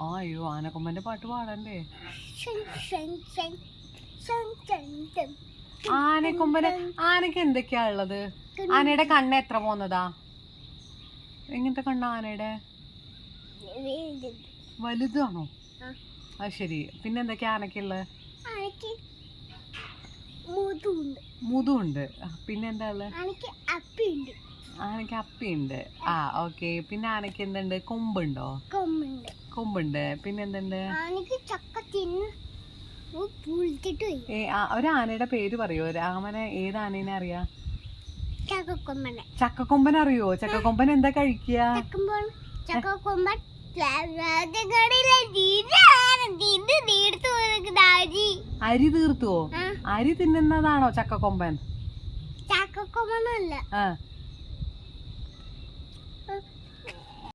അയ്യോ ആനക്കൊമ്പന്റെ പാട്ട് പാടണ്ടേ? ആനക്ക് എന്തൊക്കെയാ ഉള്ളത്? ആനയുടെ കണ്ണ് എത്ര പോന്നതാ? എങ്ങനത്തെ കണ്ണ ആനയുടെ? വലുതാണോ? അത് ശരി. പിന്നെന്തൊക്കെയാ ആനക്കുള്ളത്? മുതുണ്ട്. പിന്നെന്താ ഉള്ളത്? ആനക്ക് അപ്പിയുണ്ട്. ഓക്കെ. പിന്നെ ആനക്ക് എന്തുണ്ട്? കൊമ്പുണ്ടോ? കൊമ്പുണ്ട്. പിന്നെന്തുണ്ട്? ഒരു ആനയുടെ പേര് പറയോ? രാമനെ ഏത് ആനേനെ അറിയാ? ചക്കക്കൊമ്പൻ അറിയോ? ചക്കക്കൊമ്പൻ എന്താ കഴിക്കുക? അരി തീർത്തുവോ? അരി തിന്നുന്നതാണോ ചക്കക്കൊമ്പൻ? ചക്കക്കൊമ്പനല്ല.